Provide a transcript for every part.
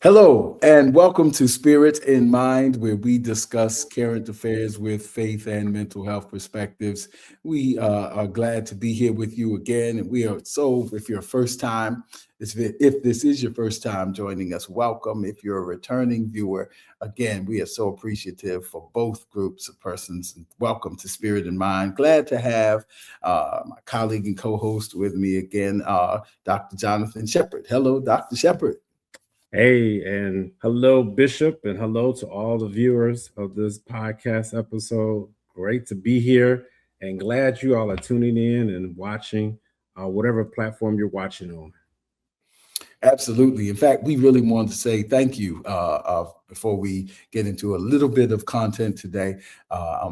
Hello, and welcome to Spirit in Mind, where we discuss current affairs with faith and mental health perspectives. We are glad to be here with you again. And we are so, if you're first time, if this is your first time joining us, welcome. If you're a returning viewer, again, we are so appreciative for both groups of persons. Welcome to Spirit in Mind. Glad to have my colleague and co host with me again, Dr. Jonathan Shepard. Hello, Dr. Shepard. Hey, and hello, Bishop, and hello to all the viewers of this podcast episode. Great to be here and glad you all are tuning in and watching whatever platform you're watching on. Absolutely. In fact, we really wanted to say thank you before we get into a little bit of content today.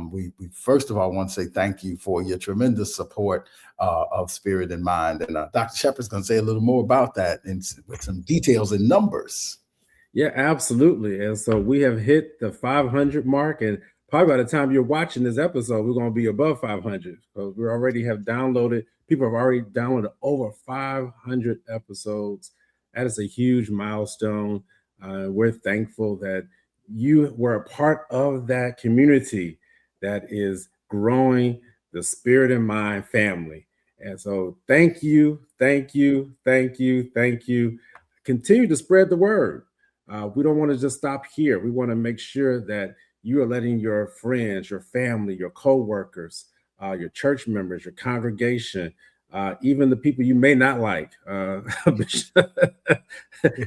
We first of all want to say thank you for your tremendous support of Spirit in Mind. And Dr. Shepard's going to say a little more about that with some details and numbers. Yeah, absolutely. And so we have hit the 500 mark, and probably by the time you're watching this episode, we're going to be above 500 because people have already downloaded over 500 episodes. That is a huge milestone. We're thankful that you were a part of that community that is growing the Spirit in Mind family. And so thank you, thank you, thank you, thank you. Continue to spread the word. We don't want to just stop here. We want to make sure that you are letting your friends, your family, your co-workers, your church members, your congregation, even the people you may not like.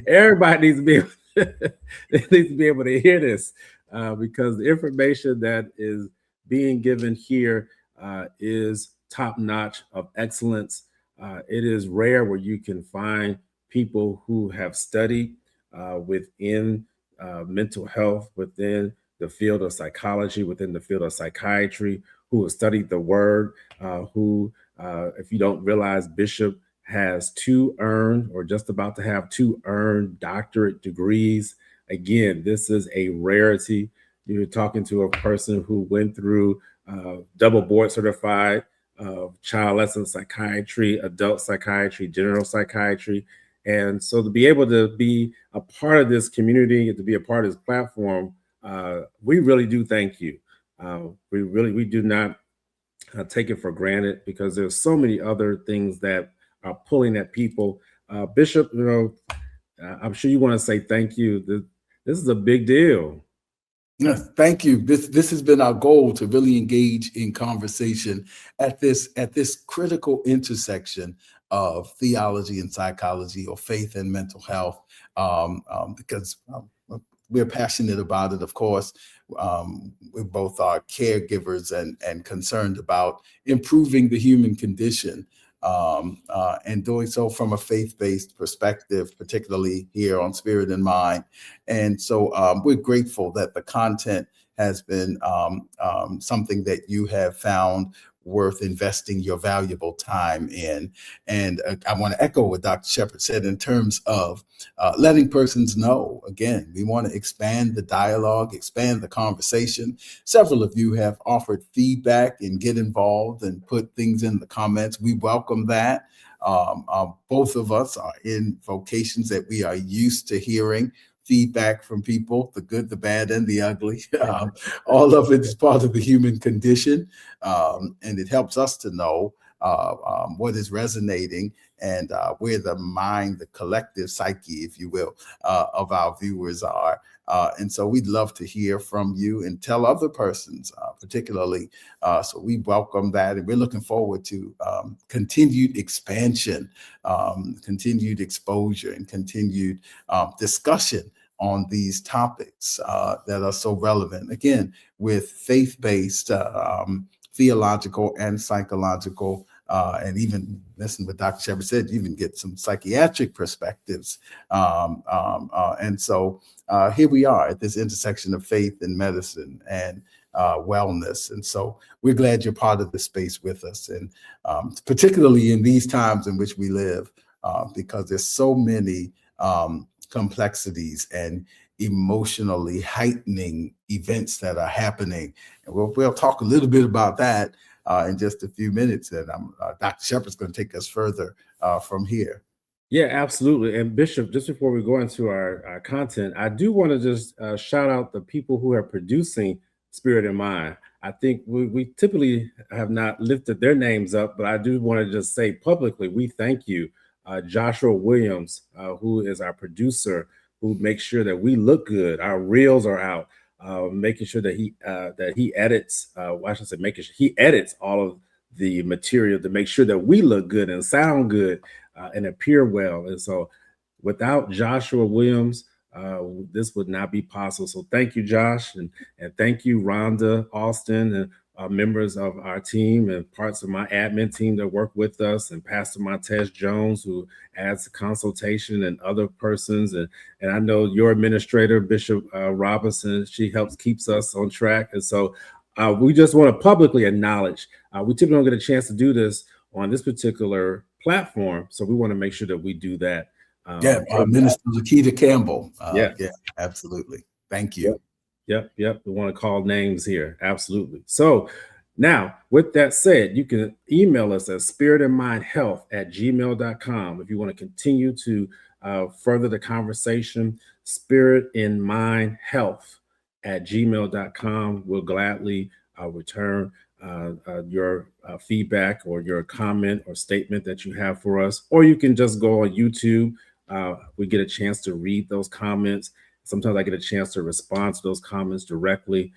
Everybody needs to be able to hear this because the information that is being given here is top notch of excellence. It is rare where you can find people who have studied within mental health, within the field of psychology, within the field of psychiatry, who have studied the word, if you don't realize, Bishop has two earned or just about to have two earned doctorate degrees. Again, this is a rarity. You're talking to a person who went through double board certified child lesson psychiatry, adult psychiatry, general psychiatry. And so to be able to be a part of this community and to be a part of this platform, we really do thank you. We do not take it for granted because there's so many other things that are pulling at people. Bishop, I'm sure you want to say thank you. This is a big deal. Yes, thank you. This has been our goal to really engage in conversation at this critical intersection of theology and psychology, or faith and mental health, because we're passionate about it. Of course, we both are caregivers and concerned about improving the human condition. And doing so from a faith-based perspective, particularly here on Spirit in Mind. And so we're grateful that the content has been something that you have found worth investing your valuable time in. And I want to echo what Dr. Shepard said in terms of letting persons know. Again, we want to expand the dialogue, expand the conversation. Several of you have offered feedback and get involved and put things in the comments. We welcome that. Both of us are in vocations that we are used to hearing feedback from people, the good, the bad, and the ugly. All of it is part of the human condition. And it helps us to know what is resonating and where the mind, the collective psyche, if you will, of our viewers are. And so we'd love to hear from you and tell other persons, particularly. So we welcome that. And we're looking forward to continued expansion, continued exposure, and continued discussion on these topics that are so relevant. Again, with faith-based, theological and psychological, and even listen what Dr. Shepard said, you even get some psychiatric perspectives. And so here we are at this intersection of faith and medicine and wellness. And so we're glad you're part of the space with us, and particularly in these times in which we live, because there's so many complexities and emotionally heightening events that are happening. And we'll talk a little bit about that in just a few minutes. And Dr. Shepard's going to take us further from here. Yeah, absolutely. And Bishop, just before we go into our content, I do want to just shout out the people who are producing Spirit in Mind. I think we typically have not lifted their names up, but I do want to just say publicly, we thank you, Joshua Williams, who is our producer, who makes sure that we look good. Our reels are out, making sure that he edits. Why should I say making sure he edits all of the material to make sure that we look good and sound good and appear well. And so, without Joshua Williams, this would not be possible. So, thank you, Josh, and thank you, Rhonda Austin, and members of our team and parts of my admin team that work with us, and Pastor Montez Jones, who adds the consultation, and other persons. And I know your administrator, Bishop Robinson, she helps keeps us on track. And so, we just want to publicly acknowledge we typically don't get a chance to do this on this particular platform. So we want to make sure that we do that. Yeah, But Minister Lakita Campbell. yeah, Yeah, absolutely. Thank yep, you. yep. We want to call names here. Absolutely. So now, with that said, you can email us at spiritandmindhealth@gmail.com if you want to continue to further the conversation. Spiritandmindhealth@gmail.com. We'll gladly return your feedback or your comment or statement that you have for us. Or you can just go on YouTube. We get a chance to read those comments. Sometimes I get a chance to respond to those comments directly.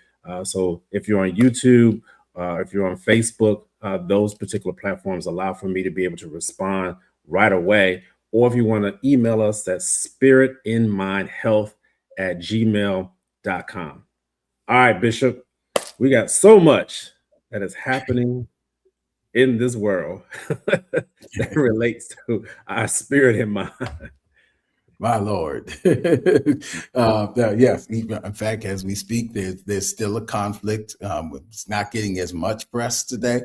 So if you're on YouTube, if you're on Facebook, those particular platforms allow for me to be able to respond right away. Or if you want to email us, that's spiritinmindhealth@gmail.com. All right, Bishop, we got so much that is happening in this world that relates to our spirit and mind. My Lord. Yes, in fact, as we speak, there's still a conflict. It's not getting as much press today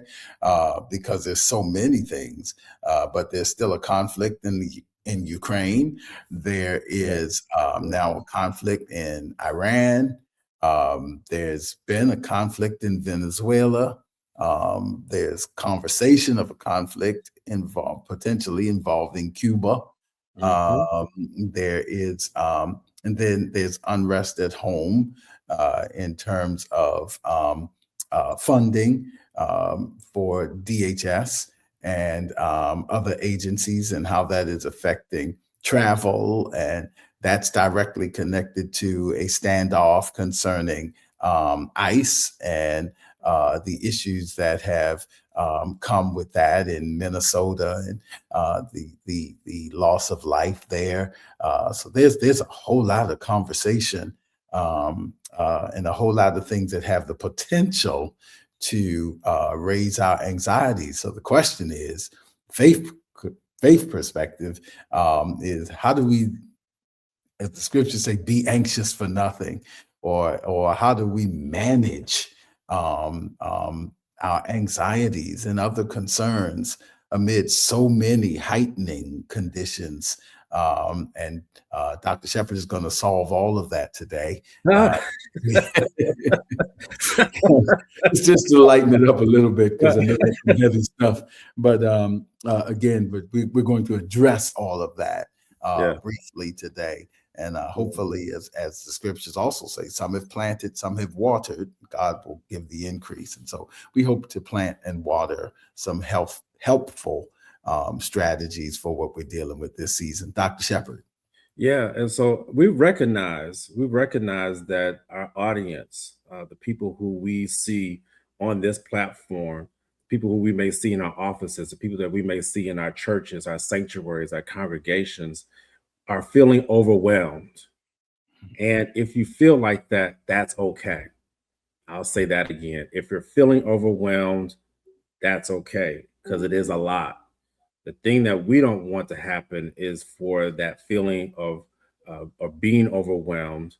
because there's so many things, but there's still a conflict in Ukraine. There is now a conflict in Iran. There's been a conflict in Venezuela. There's conversation of a conflict potentially involving Cuba. Mhm. There is, and then there's unrest at home in terms of funding for DHS and other agencies, and how that is affecting travel. And that's directly connected to a standoff concerning ICE and the issues that have come with that in Minnesota, and the loss of life there. So there's a whole lot of conversation and a whole lot of things that have the potential to raise our anxiety. So the question is, faith faith perspective is, how do we, as the scriptures say, be anxious for nothing, or how do we manage um, um, our anxieties and other concerns amid so many heightening conditions? And Dr. Shepherd is going to solve all of that today. Uh, it's just to lighten it up a little bit, because I know that's some heavy stuff. But again, we're going to address all of that Yeah. briefly today. And hopefully, as the scriptures also say, some have planted, some have watered, God will give the increase. And so we hope to plant and water some helpful strategies for what we're dealing with this season. Dr. Shepherd. Yeah, and so we recognize that our audience, the people who we see on this platform, people who we may see in our offices, the people that we may see in our churches, our sanctuaries, our congregations, are feeling overwhelmed. And if you feel like that, that's okay. I'll say that again. If you're feeling overwhelmed, that's okay, because it is a lot. The thing that we don't want to happen is for that feeling of being overwhelmed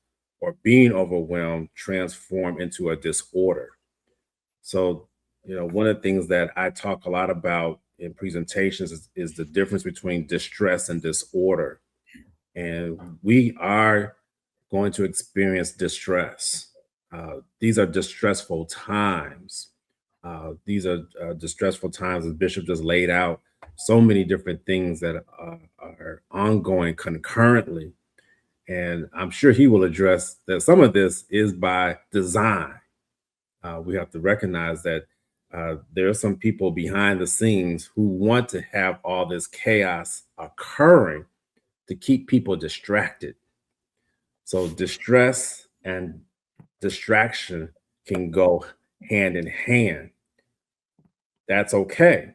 transform into a disorder. So, one of the things that I talk a lot about in presentations is the difference between distress and disorder. And we are going to experience distress. These are distressful times. These are distressful times, as Bishop just laid out. So many different things that are ongoing concurrently. And I'm sure he will address that some of this is by design. We have to recognize that there are some people behind the scenes who want to have all this chaos occurring to keep people distracted. So distress and distraction can go hand in hand. That's okay.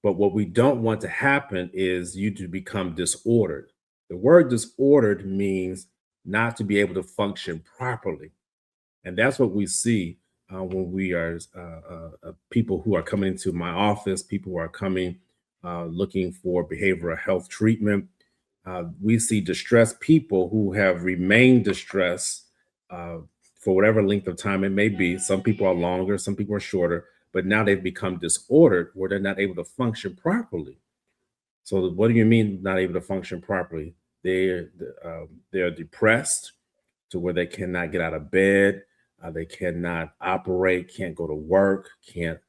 But what we don't want to happen is you to become disordered. The word disordered means not to be able to function properly. And that's what we see when we are people who are coming into my office, people who are coming looking for behavioral health treatment. We see distressed people who have remained distressed uh, for whatever length of time it may be. Some people are longer, some people are shorter, but now they've become disordered where they're not able to function properly. So, what do you mean not able to function properly? They're they're depressed to where they cannot get out of bed, they cannot operate, can't go to work, can't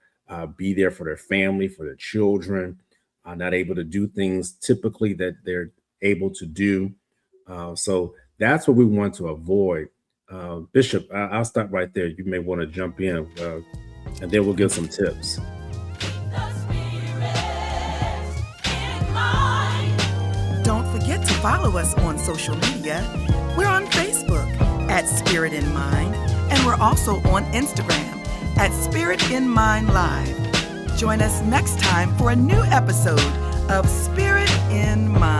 be there for their family, for their children, not able to do things typically that they're able to do. So that's what we want to avoid. Bishop, I'll stop right there. You may want to jump in, and then we'll give some tips. Don't forget to follow us on social media. We're on Facebook at Spirit in Mind, and we're also on Instagram at Spirit in Mind Live. Join us next time for a new episode of Spirit in Mind.